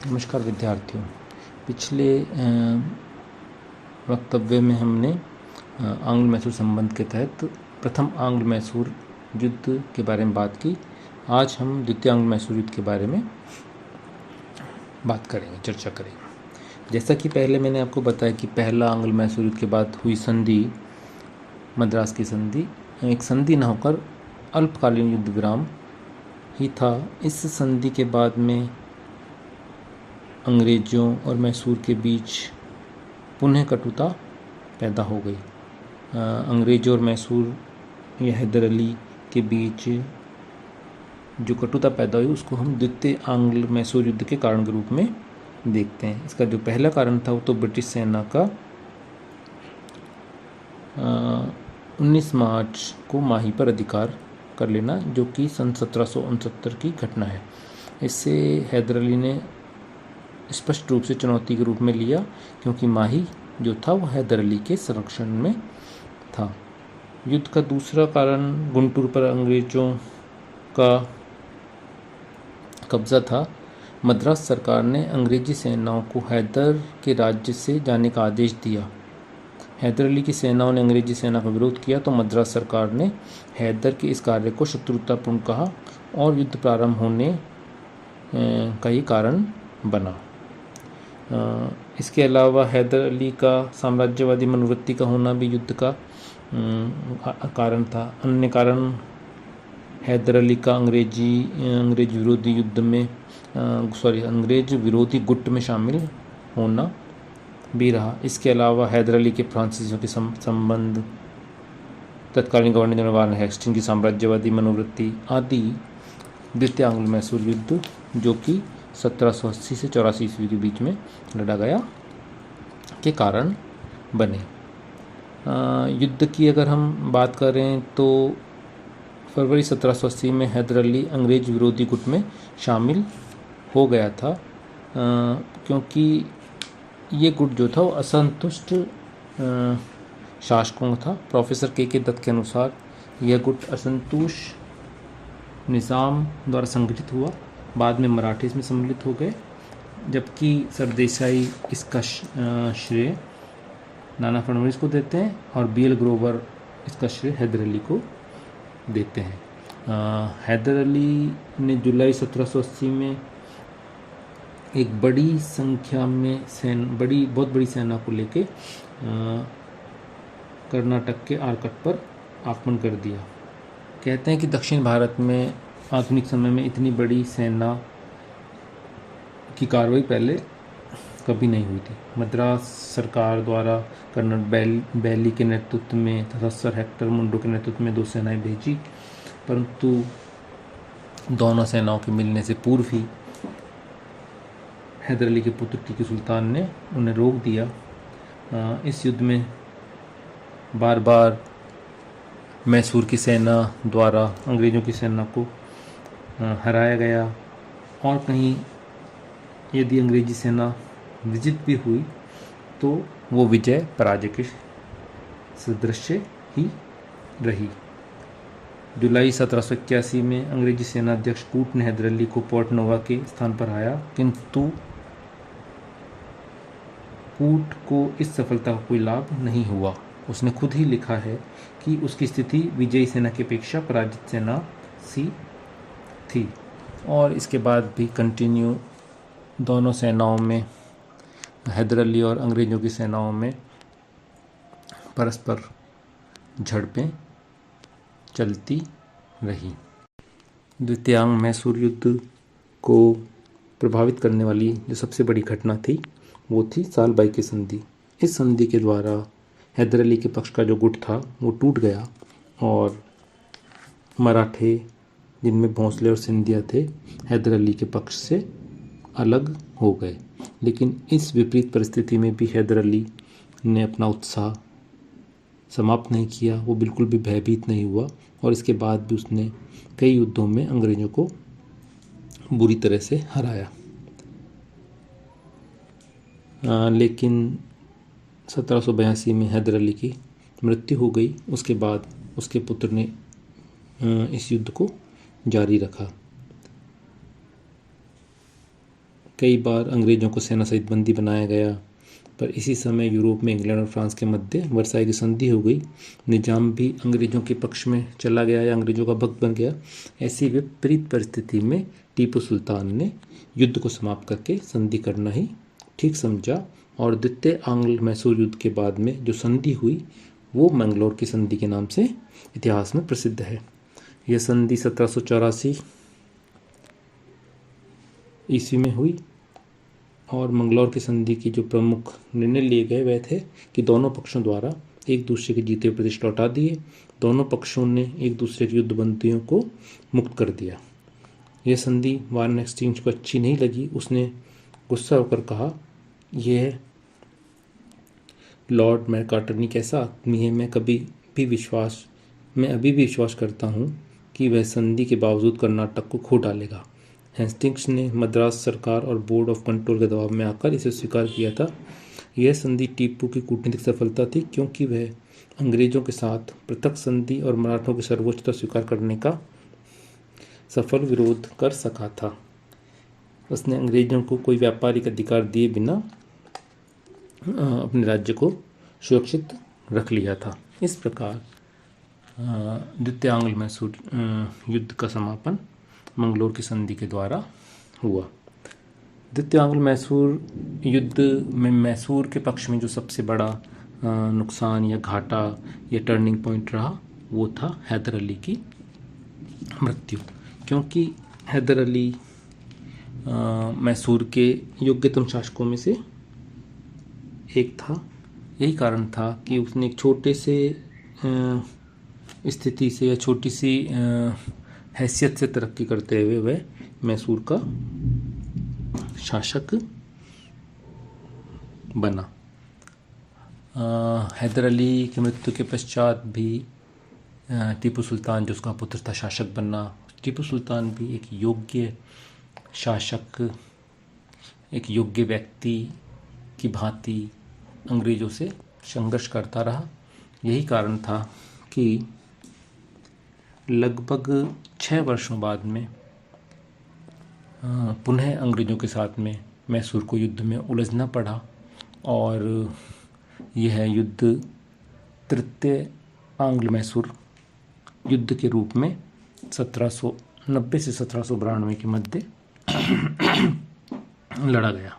नमस्कार विद्यार्थियों। पिछले वक्तव्य में हमने आंग्ल मैसूर संबंध के तहत प्रथम आंग्ल मैसूर युद्ध के बारे में बात की। आज हम द्वितीय आंग्ल मैसूर युद्ध के बारे में बात करेंगे, चर्चा करेंगे। जैसा कि पहले मैंने आपको बताया कि पहला आंग्ल मैसूर युद्ध के बाद हुई संधि, मद्रास की संधि, एक संधि न होकर अल्पकालीन युद्ध विराम ही था। इस संधि के बाद में अंग्रेज़ों और मैसूर के बीच पुनः कटुता पैदा हो गई। अंग्रेज़ों और मैसूर या हैदर अली के बीच जो कटुता पैदा हुई उसको हम द्वितीय आंग्ल मैसूर युद्ध के कारण के रूप में देखते हैं। इसका जो पहला कारण था वो तो ब्रिटिश सेना का 19 मार्च को माही पर अधिकार कर लेना, जो कि सन 1769 की घटना है। इससे हैदर अली ने स्पष्ट रूप से चुनौती के रूप में लिया, क्योंकि माही जो था वो हैदर अली के संरक्षण में था। युद्ध का दूसरा कारण गुंटूर पर अंग्रेज़ों का कब्जा था। मद्रास सरकार ने अंग्रेजी सेनाओं को हैदर के राज्य से जाने का आदेश दिया। हैदर अली की सेनाओं ने अंग्रेजी सेना का विरोध किया तो मद्रास सरकार ने हैदर के इस कार्य को शत्रुतापूर्ण कहा और युद्ध प्रारंभ होने का ये कारण बना। इसके अलावा हैदर अली का साम्राज्यवादी मनोवृत्ति का होना भी युद्ध का कारण था। अन्य कारण हैदर अली का अंग्रेज विरोधी युद्ध में अंग्रेज विरोधी गुट में शामिल होना भी रहा। इसके अलावा हैदर अली के फ्रांसीसियों के संबंध, तत्कालीन गवर्नर जनरल वारन हेस्टिंग्स की साम्राज्यवादी मनोवृत्ति आदि द्वितीय आंग्ल मैसूर युद्ध, जो कि 1780 से 84 ईस्वी के बीच में लड़ा गया, के कारण बने। युद्ध की अगर हम बात करें तो फरवरी 1780 में हैदर अली अंग्रेज विरोधी गुट में शामिल हो गया था, क्योंकि ये गुट जो था वो असंतुष्ट शासकों था। प्रोफेसर के दत्त के अनुसार यह गुट असंतुष्ट निज़ाम द्वारा संगठित हुआ। बाद में मराठी इसमें सम्मिलित हो गए, जबकि सरदेसाई इसका श्रेय नाना फडणवीस को देते हैं और BL ग्रोवर इसका श्रेय हैदर अली को देते हैं। हैदर अली ने जुलाई 1780 में एक बड़ी संख्या में बहुत बड़ी सेना को लेके कर्नाटक के आरकट पर आक्रमण कर दिया। कहते हैं कि दक्षिण भारत में आधुनिक समय में इतनी बड़ी सेना की कार्रवाई पहले कभी नहीं हुई थी। मद्रास सरकार द्वारा कर्नल बैली के नेतृत्व में तथा सर हेक्टर मुंडो के नेतृत्व में 2 सेनाएं भेजी, परंतु दोनों सेनाओं के मिलने से पूर्व ही हैदर अली के पुत्र टीपू सुल्तान ने उन्हें रोक दिया। इस युद्ध में बार बार मैसूर की सेना द्वारा अंग्रेज़ों की सेना को हराया गया, और कहीं यदि अंग्रेजी सेना विजित भी हुई तो वो विजय पराजय के सदृश ही रही। जुलाई 1781 में अंग्रेजी सेनाध्यक्ष कूट ने हैदर अली को पोर्ट नोवा के स्थान पर आया, किंतु कूट को इस सफलता का कोई लाभ नहीं हुआ। उसने खुद ही लिखा है कि उसकी स्थिति विजयी सेना की अपेक्षा पराजित सेना सी थी। और इसके बाद भी कंटिन्यू दोनों सेनाओं में, हैदर अली और अंग्रेज़ों की सेनाओं में परस्पर झड़पें चलती रही। द्वितीय आंग्ल मैसूर युद्ध को प्रभावित करने वाली जो सबसे बड़ी घटना थी वो थी सालबाई की संधि। इस संधि के द्वारा हैदर अली के पक्ष का जो गुट था वो टूट गया और मराठे, जिनमें भोंसले और सिंधिया थे, हैदर अली के पक्ष से अलग हो गए। लेकिन इस विपरीत परिस्थिति में भी हैदर अली ने अपना उत्साह समाप्त नहीं किया, वो बिल्कुल भी भयभीत नहीं हुआ, और इसके बाद भी उसने कई युद्धों में अंग्रेज़ों को बुरी तरह से हराया। लेकिन 1782 में हैदर अली की मृत्यु हो गई। उसके बाद उसके पुत्र ने इस युद्ध को जारी रखा। कई बार अंग्रेज़ों को सेना सहित बंदी बनाया गया, पर इसी समय यूरोप में इंग्लैंड और फ्रांस के मध्य वर्साई की संधि हो गई। निजाम भी अंग्रेज़ों के पक्ष में चला गया या अंग्रेज़ों का भक्त बन गया। ऐसी विपरीत परिस्थिति में टीपू सुल्तान ने युद्ध को समाप्त करके संधि करना ही ठीक समझा और द्वितीय आंग्ल मैसूर युद्ध के बाद में जो संधि हुई वो मैंगलोर की संधि के नाम से इतिहास में प्रसिद्ध है। यह संधि 1784 ईस्वी में हुई और मंगलौर की संधि की जो प्रमुख निर्णय लिए गए वह थे कि दोनों पक्षों द्वारा एक दूसरे के जीते हुए प्रदेश लौटा दिए। दोनों पक्षों ने एक दूसरे के युद्धबंदियों को मुक्त कर दिया। यह संधि वार्न हेस्टिंग्स को अच्छी नहीं लगी। उसने गुस्सा होकर कहा, यह लॉर्ड मैकार्टनी कैसा आदमी है। मैं अभी भी विश्वास करता हूँ कि वह संधि के बावजूद कर्नाटक को खो डालेगा। हेस्टिंग्स ने मद्रास सरकार और बोर्ड ऑफ कंट्रोल के दबाव में आकर इसे स्वीकार किया था। यह संधि टीपू की कूटनीतिक सफलता थी क्योंकि वह अंग्रेजों के साथ पृथक संधि और मराठों की सर्वोच्चता स्वीकार करने का सफल विरोध कर सका था। उसने अंग्रेजों को कोई व्यापारिक अधिकार दिए बिना अपने राज्य को सुरक्षित रख लिया था। इस प्रकार द्वितीय आंग्ल मैसूर युद्ध का समापन मंगलोर की संधि के द्वारा हुआ। द्वितीय आंग्ल मैसूर युद्ध में मैसूर के पक्ष में जो सबसे बड़ा नुकसान या घाटा या टर्निंग पॉइंट रहा वो था हैदर अली की मृत्यु, क्योंकि हैदर अली मैसूर के योग्यतम शासकों में से एक था। यही कारण था कि उसने एक छोटे से स्थिति से या छोटी सी हैसियत से तरक्की करते हुए वह मैसूर का शासक बना। हैदर अली की मृत्यु के पश्चात भी टीपू सुल्तान जो उसका पुत्र था शासक बना। टीपू सुल्तान भी एक योग्य शासक, एक योग्य व्यक्ति की भांति अंग्रेज़ों से संघर्ष करता रहा। यही कारण था कि लगभग 6 वर्षों बाद में पुनः अंग्रेज़ों के साथ में मैसूर को युद्ध में उलझना पड़ा और यह युद्ध तृतीय आंग्ल मैसूर युद्ध के रूप में 1790 से 1792 के मध्य लड़ा गया।